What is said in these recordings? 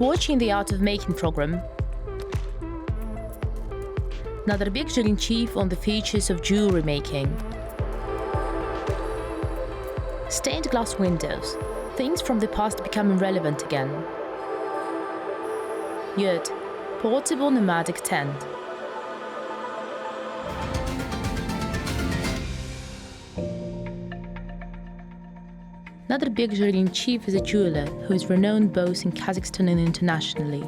watching the Art of Making program. Jibek in chief on the features of jewelry making. Stained glass windows. Things from the past becoming relevant again. Yurt, portable nomadic tent. Jibek in chief is a jeweler who is renowned both in Kazakhstan and internationally.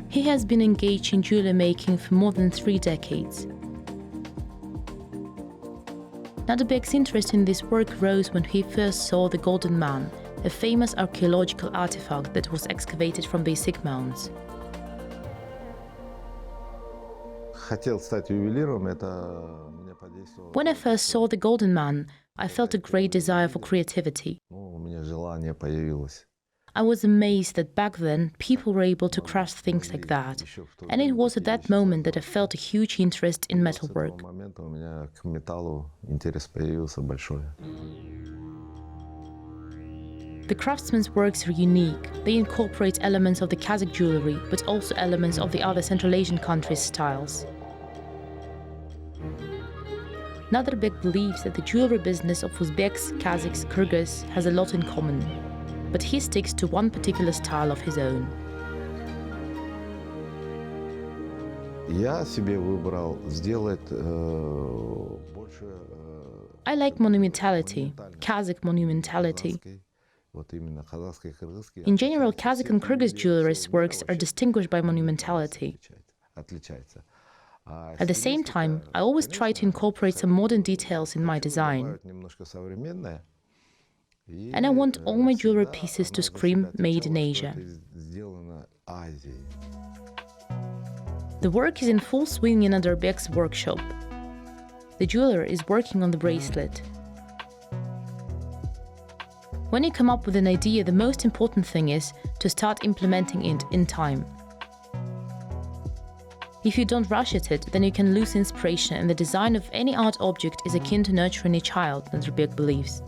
He has been engaged in jewelry making for more than 3 decades. Jibek's interest in this work rose when he first saw the Golden Man, a famous archaeological artifact that was excavated from basic mounds. When I first saw the Golden Man, I felt a great desire for creativity. I was amazed that back then people were able to craft things like that, and it was at that moment that I felt a huge interest in metalwork. The craftsmen's works are unique. They incorporate elements of the Kazakh jewelry, but also elements of the other Central Asian countries' styles. Jibek believes that the jewelry business of Uzbeks, Kazakhs, Kyrgyz has a lot in common, but he sticks to one particular style of his own. I like monumentality, Kazakh monumentality. In general, Kazakh and Kyrgyz jewelers' works are distinguished by monumentality. At the same time, I always try to incorporate some modern details in my design. And I want all my jewelry pieces to scream made in Asia. The work is in full swing in Jibek's workshop. The jeweler is working on the bracelet. When you come up with an idea, the most important thing is to start implementing it in time. If you don't rush at it, then you can lose inspiration, and the design of any art object is akin to nurturing a child, Jibek believes.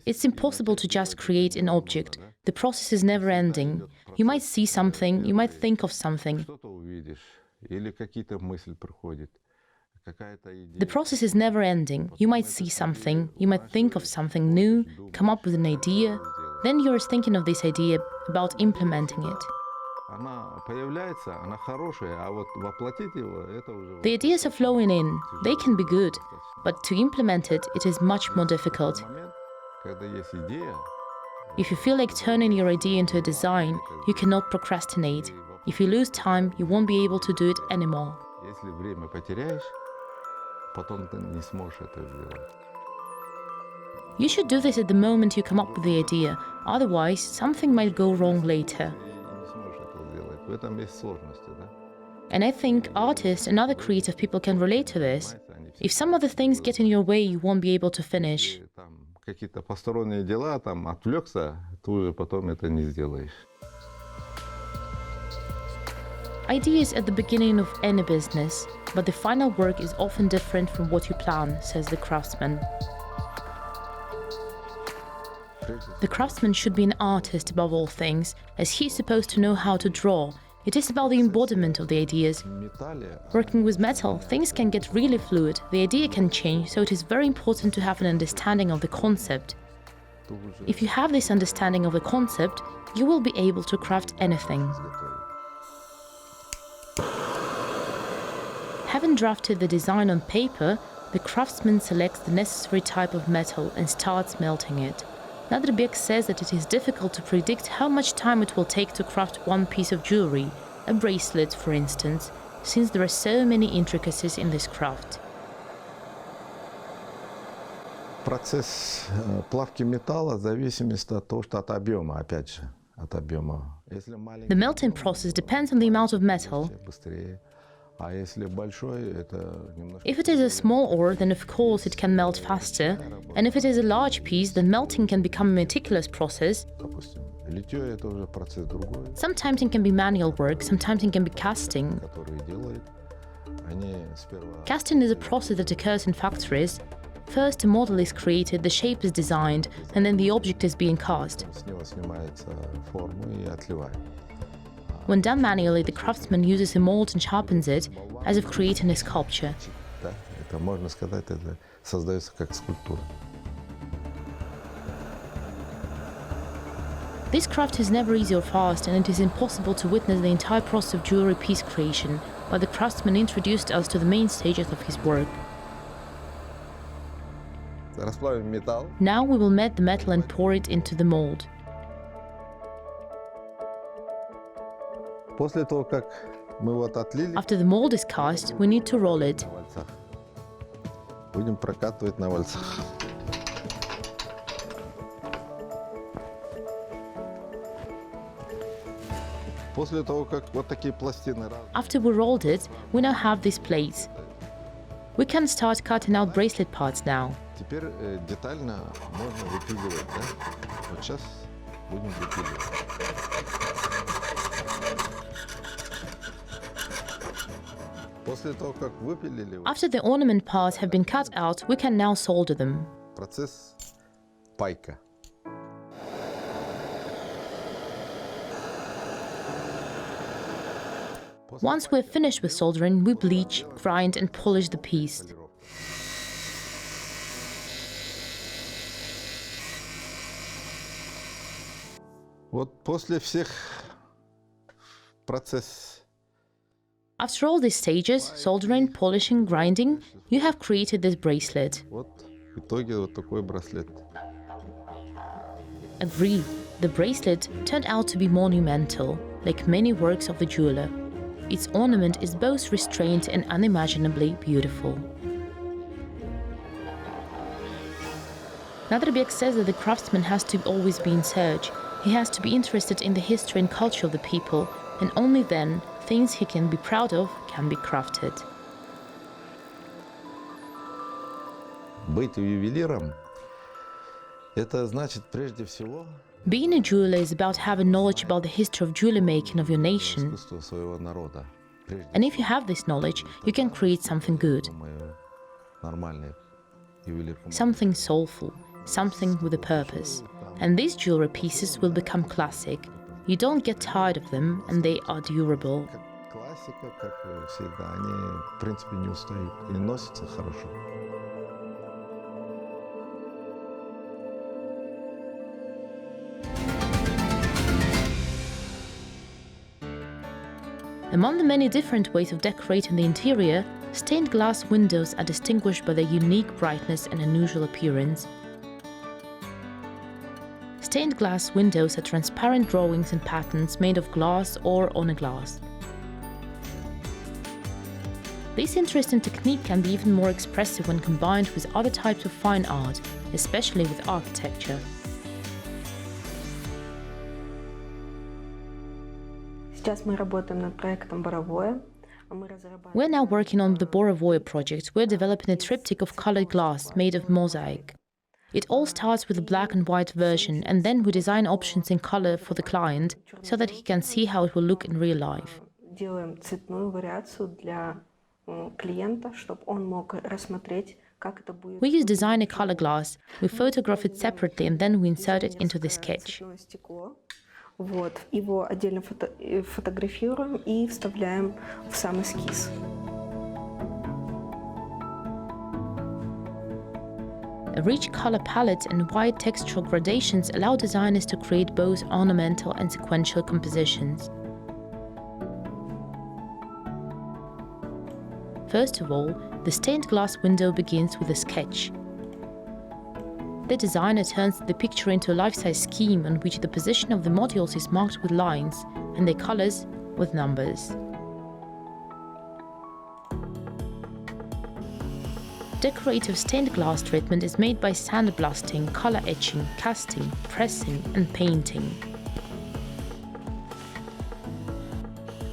It's impossible to just create an object. The process is never-ending. You might see something, you might think of something. The process is never-ending. You might see something, you might think of something new, come up with an idea, then you're thinking of this idea about implementing it. The ideas are flowing in, they can be good, but to implement it, it is much more difficult. If you feel like turning your idea into a design, you cannot procrastinate. If you lose time, you won't be able to do it anymore. You should do this at the moment you come up with the idea, otherwise something might go wrong later. And I think artists and other creative people can relate to this. If some other things get in your way, you won't be able to finish. Ideas at the beginning of any business, but the final work is often different from what you plan, says the craftsman. The craftsman should be an artist above all things, as he is supposed to know how to draw. It is about the embodiment of the ideas. Working with metal, things can get really fluid, the idea can change, so it is very important to have an understanding of the concept. If you have this understanding of the concept, you will be able to craft anything. Having drafted the design on paper, the craftsman selects the necessary type of metal and starts melting it. Jibek says that it is difficult to predict how much time it will take to craft one piece of jewelry, a bracelet for instance, since there are so many intricacies in this craft. Процесс плавки металла зависит от того, что от объема, опять же, от объема. The melting process depends on the amount of metal. If it is a small ore, then of course it can melt faster, and if it is a large piece, then melting can become a meticulous process. Литье – это уже процесс другой, Sometimes it can be manual work, sometimes it can be casting. который делают. Они сперва Casting is a process that occurs in factories. First, a model is created, the shape is designed, and then the object is being cast. с него снимается форму и отливают. When done manually, the craftsman uses a mold and sharpens it, as if creating a sculpture. Да, это можно сказать, это создается как скульптура. This craft is never easy or fast, and it is impossible to witness the entire process of jewelry piece creation, but the craftsman introduced us to the main stages of his work. Расплавим металл. Now we will melt the metal and pour it into the mold. После того, как мы вот отлили After the mold is cast, we need to roll it. на вальцах, будем прокатывать на вальцах. После того, как вот такие пластины After we rolled it, we now have these plates. We can start cutting out bracelet parts now. теперь детально можно выпиливать, да? Вот сейчас будем выпиливать. После того, как выпилили, After the ornament parts have been cut out, we can now solder them. процесс пайка. Once we're finished with soldering, we bleach, grind, and polish the piece. Вот после всех процесс After all these stages, soldering, polishing, grinding, you have created this bracelet. вот в итоге вот такой браслет. Agree, the bracelet turned out to be monumental, like many works of the jeweler. Its ornament is both restrained and unimaginably beautiful. Jibek says that the craftsman has to always be in search. He has to be interested in the history and culture of the people, and only then things he can be proud of can be crafted. Быть ювелиром – это значит прежде всего Being a jeweler is about having knowledge about the history of jewelry making of your nation. искусство своего народа. Прежде And if you have this knowledge, you can create something good, всего нормальный ювелир. something soulful, something with a purpose. And these jewelry pieces will become classic. You don't get tired of them, and they are durable. Как классика, как всегда, они в принципе не устают и носятся хорошо. Among the many different ways of decorating the interior, stained glass windows are distinguished by their unique brightness and unusual appearance. Stained glass windows are transparent drawings and patterns made of glass or on a glass. This interesting technique can be even more expressive when combined with other types of fine art, especially with architecture. Сейчас мы работаем над проектом «Боровое». We're now working on the Borovoye project. We're developing a triptych of colored glass made of mosaic. It all starts with a black and white version, and then we design options in color for the client so that he can see how it will look in real life. Делаем цветную вариацию для клиента, чтобы он мог рассмотреть, как это будет. We use designer color glass. We photograph it separately and then we insert it into the sketch. Цветное стекло. Вот, его отдельно фотографируем и вставляем в сам эскиз. A rich color palette and wide textural gradations allow designers to create both ornamental and sequential compositions. First of all, the stained glass window begins with a sketch. The designer turns the picture into a life-size scheme on which the position of the modules is marked with lines and their colors with numbers. Decorative stained glass treatment is made by sandblasting, color etching, casting, pressing, and painting.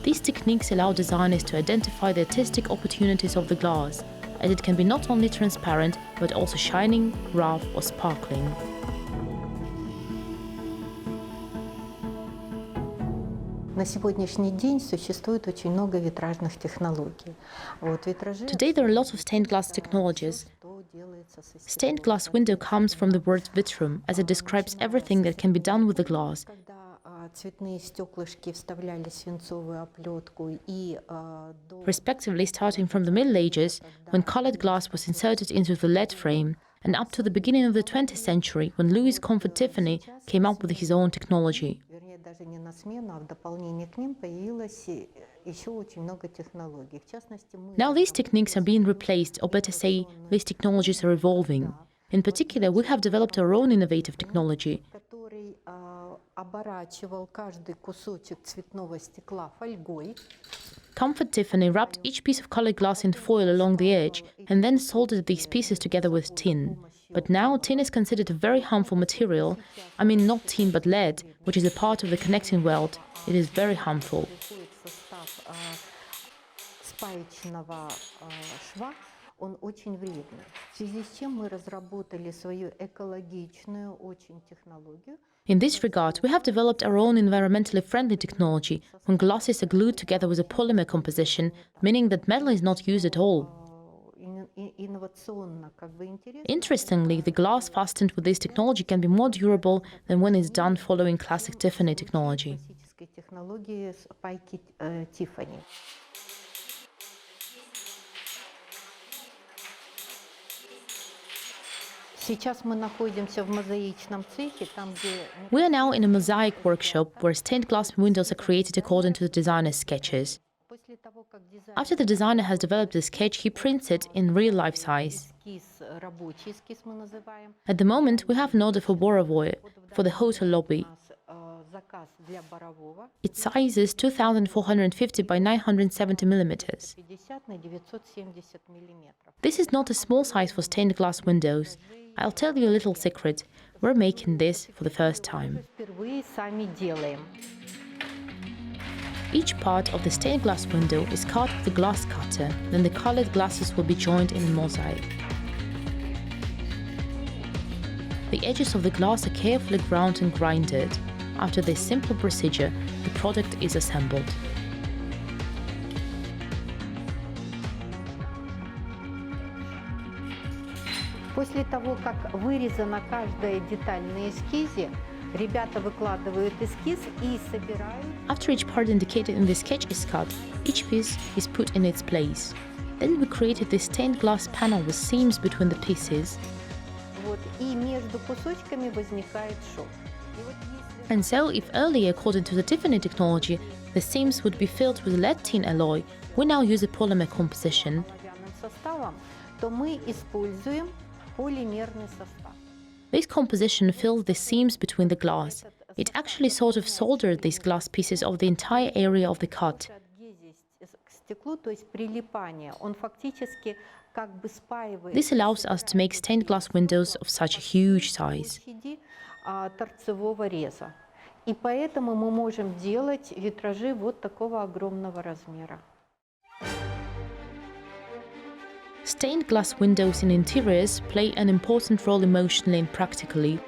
These techniques allow designers to identify the artistic opportunities of the glass, as it can be not only transparent, but also shining, rough, or sparkling. На сегодняшний день существует очень много витражных технологий. Today there are a lot of stained glass technologies. Stained glass window comes from the word vitrum, as it describes everything that can be done with the glass. Respectively, starting from the Middle Ages, when colored glass was inserted into the lead frame, and up to the beginning of the 20th century, when Louis Comfort Tiffany came up with his own technology. Now these techniques are being replaced, or better say, these technologies are evolving. In particular, we have developed our own innovative technology. Comfort Tiffany wrapped each piece of colored glass in foil along the edge and then soldered these pieces together with tin. But now tin is considered a very harmful material. I mean not tin but lead, which is a part of the connecting weld. It is very harmful. Он очень вредный. В связи с чем мы разработали свою экологичную очень технологию. In this regard, we have developed our own environmentally friendly technology when glasses are glued together with a polymer composition, meaning that metal is not used at all. Interestingly, the glass fastened with this technology can be more durable than when it's done following classic Tiffany technology. We are now in a mosaic workshop where stained glass windows are created according to the designer's sketches. After the designer has developed the sketch, he prints it in real-life size. At the moment, we have an order for Borovoy for the hotel lobby. Its size is 2,450 by 970 millimeters. This is not a small size for stained glass windows. I'll tell you a little secret. We're making this for the first time. Each part of the stained glass window is cut with a glass cutter, then the colored glasses will be joined in a mosaic. The edges of the glass are carefully ground and grinded. After this simple procedure, the product is assembled. После того, как вырезана каждая деталь на эскизе, ребята выкладывают эскиз и собирают. After each part indicated in the sketch is cut, each piece is put in its place. Then we created this stained glass panel with seams between the pieces. Вот, и между кусочками возникает шов. And so, if earlier, according to the Tiffany technology, the seams would be filled with lead tin alloy, we now use a polymer composition. То мы используем полимерный состав. This composition fills the seams between the glass. It actually sort of soldered these glass pieces of the entire area of the cut. This allows us to make stained glass windows of such a huge size. И поэтому мы можем делать витражи вот такого огромного размера. Stained glass windows in interiors play an important role emotionally and practically.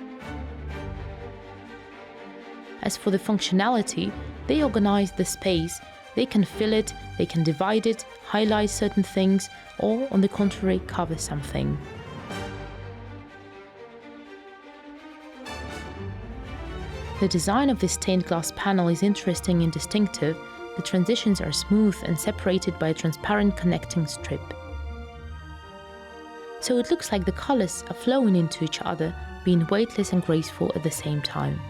As for the functionality, they organize the space. They can fill it, they can divide it, highlight certain things, or, on the contrary, cover something. The design of this stained glass panel is interesting and distinctive. The transitions are smooth and separated by a transparent connecting strip. So it looks like the colors are flowing into each other, being weightless and graceful at the same time.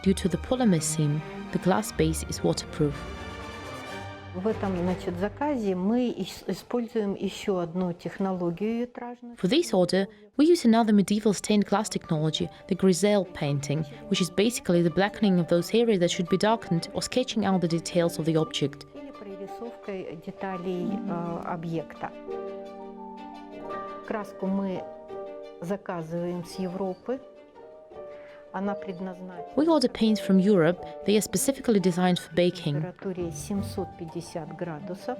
Due to the polymer seam, the glass base is waterproof. В этом, заказе мы используем еще одну технологию витражную. For this order, we use another medieval stained glass technology, the Grisel Painting, which is basically the blackening of those areas that should be darkened or sketching out the details of the object. Или прорисовкой деталей объекта. Краску мы заказываем с Европы. Она предназначена. We order paints from Europe. They are specifically designed for baking. Температуре 750 градусов.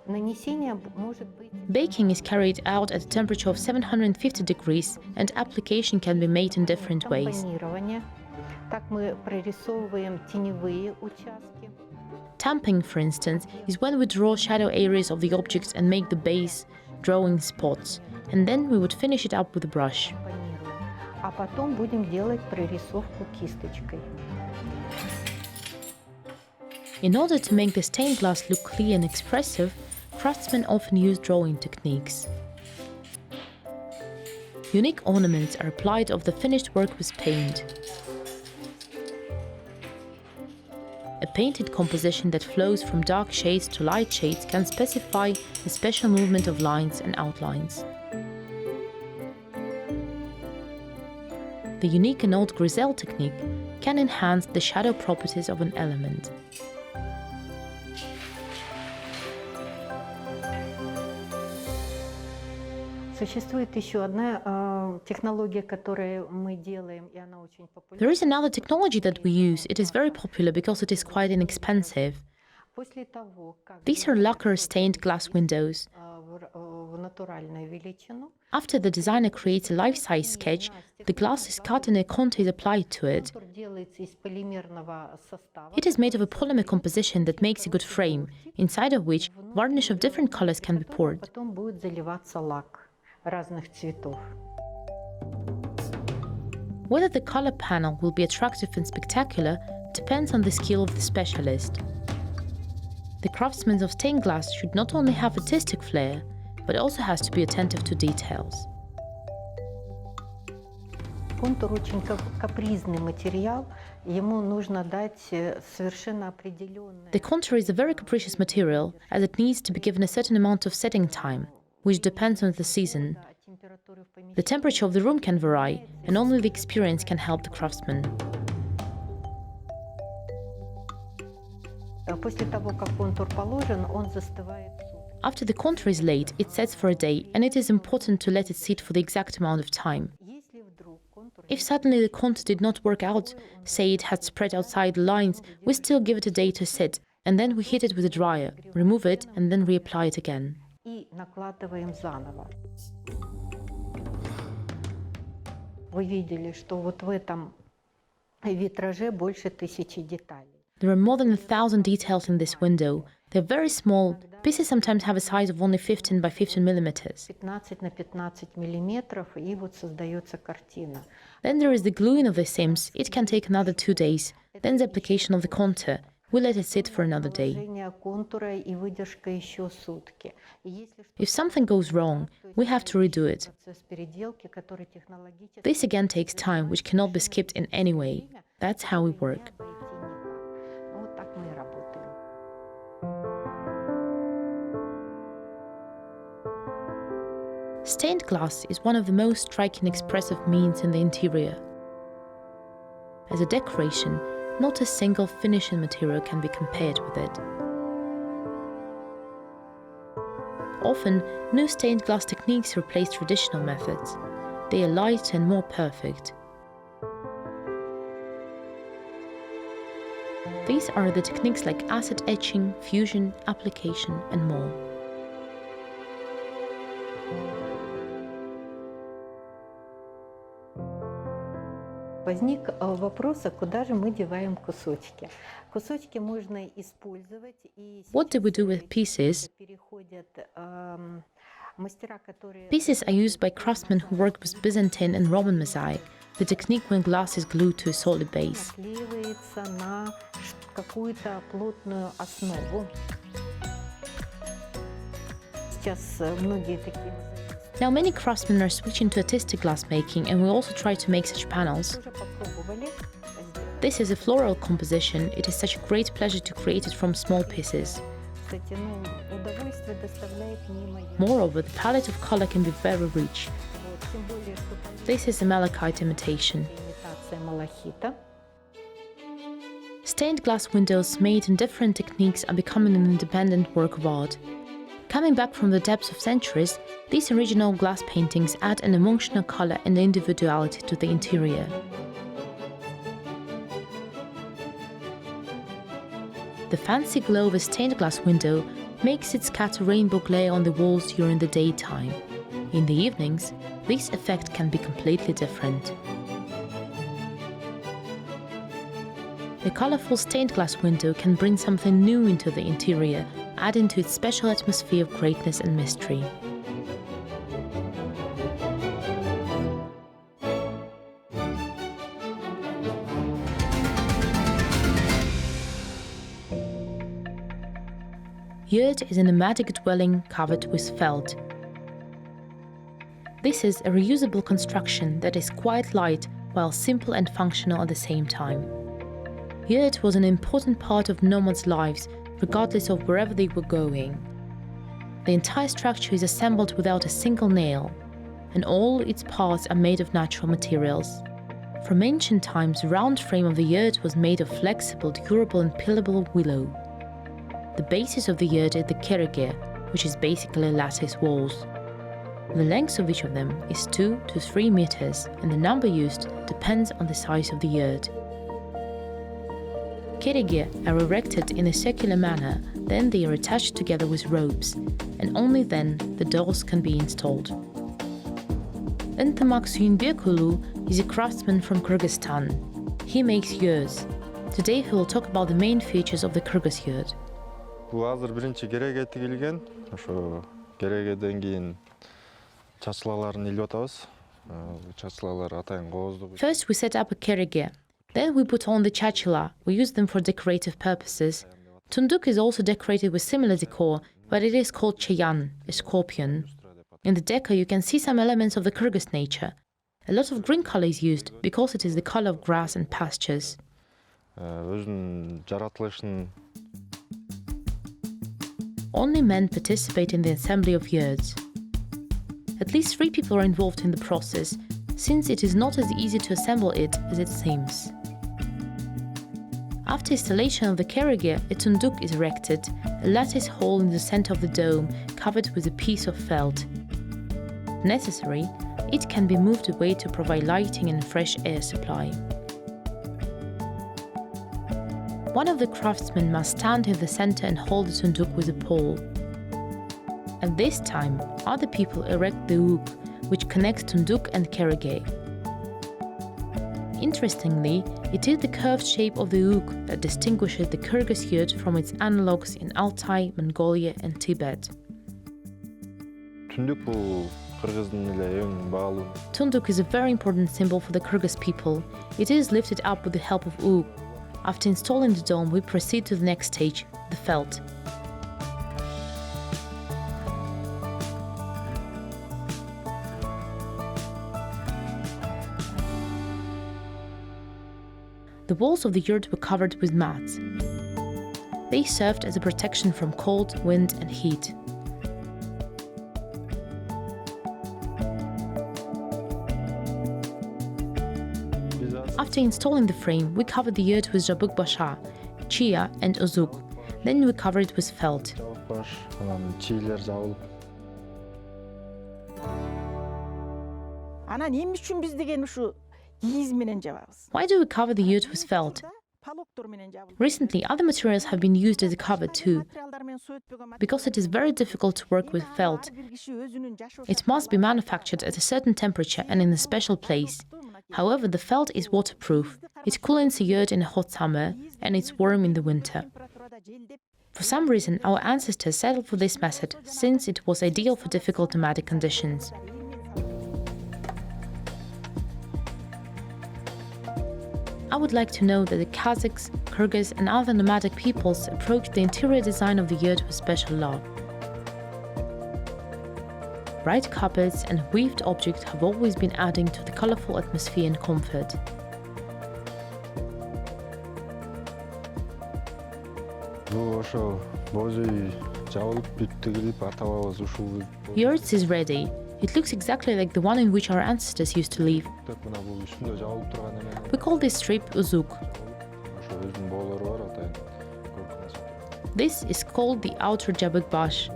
Нанесение может быть. Baking is carried out at a temperature of 750 degrees, and application can be made in different ways. Так мы прорисовываем теневые участки. Tamping, for instance, is when we draw shadow areas of the objects and make the base drawing spots, and then we would finish it up with a brush. А потом будем делать прорисовку кисточкой. In order to make the stained glass look clear and expressive, craftsmen often use drawing techniques. Unique ornaments are applied of the finished work with paint. A painted composition that flows from dark shades to light shades can specify a special movement of lines and outlines. The unique and old Grisel technique can enhance the shadow properties of an element. Существует еще одна технология, которую мы делаем, и она очень популярна. There is another technology that we use. It is very popular because it is quite inexpensive. После того, как These are lacquer stained glass windows. в натуральную величину, After the designer creates a life-size sketch, the glass is cut and a contour is applied to it. контур делается из полимерного состава. It is made of a polymer composition that makes a good frame, inside of which varnish of different colors can be poured. Потом будет заливаться лак разных цветов. Whether the color panel will be attractive and spectacular depends on the skill of the specialist. The craftsman of stained glass should not only have artistic flair, but also has to be attentive to details. Контур очень капризный материал, ему нужно дать совершенно определенное. The contour is a very capricious material, as it needs to be given a certain amount of setting time, which depends on the season. The temperature of the room can vary, and only the experience can help the craftsman. После того, как контур положен, он застывает. After the contour is laid, it sets for a day, and it is important to let it sit for the exact amount of time. Если вдруг контур If suddenly the contour did not work out, say it had spread outside the lines, we still give it a day to sit, and then we heat it with a dryer, remove it, and then reapply it again. и накладываем заново. Вы видели, что вот в этом витраже больше 1000 деталей. There are more than 1,000 details in this window. They're very small. Pieces sometimes have a size of only 15 by 15 millimeters. 15 на 15 миллиметров, и вот создается картина. Then there is the gluing of the sims. It can take another 2 days. Then the application of the contour. We let it sit for another day. Положение контура и выдержка еще сутки. И если If something goes wrong, we have to redo it. процесс переделки, который технологически This again takes time, which cannot be skipped in any way. That's how we work. обойти никак. Вот так мы и работаем. Stained glass is one of the most striking expressive means in the interior. As a decoration, not a single finishing material can be compared with it. Often, new stained glass techniques replace traditional methods. They are lighter and more perfect. These are the techniques like acid etching, fusion, application, and more. Возник вопрос, а куда же мы деваем кусочки? Кусочки можно использовать. И What do we do with pieces? переходят мастера, которые Pieces are used by craftsmen who work with Byzantine and Roman mosaic, the technique when glass is glued to a solid base. наклеивается на какую-то плотную основу. Сейчас многие такие Now many craftsmen are switching to artistic glass making, and we also try to make such panels. уже попробовали сделать. This is a floral composition. It is such a great pleasure to create it from small pieces. Кстати, удовольствие доставляет неимоверное. Moreover, the palette of color can be very rich. Вот, тем более, что This is a Malachite imitation. имитация малахита. Stained glass windows made in different techniques are becoming an independent work of art. Coming back from the depths of centuries, these original glass paintings add an emotional color and individuality to the interior. The fancy glow of a stained glass window makes it scatter rainbow glare on the walls during the daytime. In the evenings, this effect can be completely different. A colorful stained glass window can bring something new into the interior, adding to its special atmosphere of greatness and mystery. Yurt is a nomadic dwelling covered with felt. This is a reusable construction that is quite light while simple and functional at the same time. Yurt was an important part of nomads' lives, regardless of wherever they were going. The entire structure is assembled without a single nail, and all its parts are made of natural materials. From ancient times, the round frame of the yurt was made of flexible, durable and pillable willow. The basis of the yurt is the kerege, which is basically lattice walls. The length of each of them is 2 to 3 meters, and the number used depends on the size of the yurt. Kerege are erected in a circular manner, then they are attached together with ropes, and only then the doors can be installed. Jibek is a craftsman from Kyrgyzstan. He makes yurts. Today he will talk about the main features of the Kyrgyz yurt. Бұл азыр бірінші кереге тігілген. Ошо керегеден кейін чачылаларын иліп атабыз. Чачылалар атайын кооздук. First we set up a kerege. Then we put on the chachila. We use them for decorative purposes. Tunduk is also decorated with similar decor, but it is called chayan, a scorpion. In the decor you can see some elements of the Kyrgyz nature. A lot of green color is used because it is the color of grass and pastures. Өзүнүн жаратылышын Only men participate in the assembly of yurts. At least 3 people are involved in the process, since it is not as easy to assemble it as it seems. After installation of the kerege, a tunduk is erected, a lattice hole in the center of the dome covered with a piece of felt. Necessary, it can be moved away to provide lighting and fresh air supply. One of the craftsmen must stand in the center and hold the tunduk with a pole. At this time, other people erect the ook, which connects tunduk and kerege. Interestingly, it is the curved shape of the ook that distinguishes the Kyrgyz yurt from its analogues in Altai, Mongolia and Tibet. Tunduk бул Кыргыздын эле эң баалуу. Tunduk is a very important symbol for the Kyrgyz people. It is lifted up with the help of ook. After installing the dome, we proceed to the next stage, the felt. The walls of the yurt were covered with mats. They served as a protection from cold, wind and heat. After installing the frame, we covered the yurt with jabuk basha, chia and uzuk. Then we covered it with felt. Why do we cover the yurt with felt? Recently, other materials have been used as a cover too, because it is very difficult to work with felt. It must be manufactured at a certain temperature and in a special place. However, the felt is waterproof. It cools the yurt in a hot summer and it's warm in the winter. For some reason, our ancestors settled for this method, since it was ideal for difficult nomadic conditions. I would like to know that the Kazakhs, Kyrgyz and other nomadic peoples approached the interior design of the yurt with special love. Bright carpets and weaved objects have always been adding to the colorful atmosphere and comfort. Yurt is ready. It looks exactly like the one in which our ancestors used to live. We call this strip uzuk. This is called the outer jabuk bash.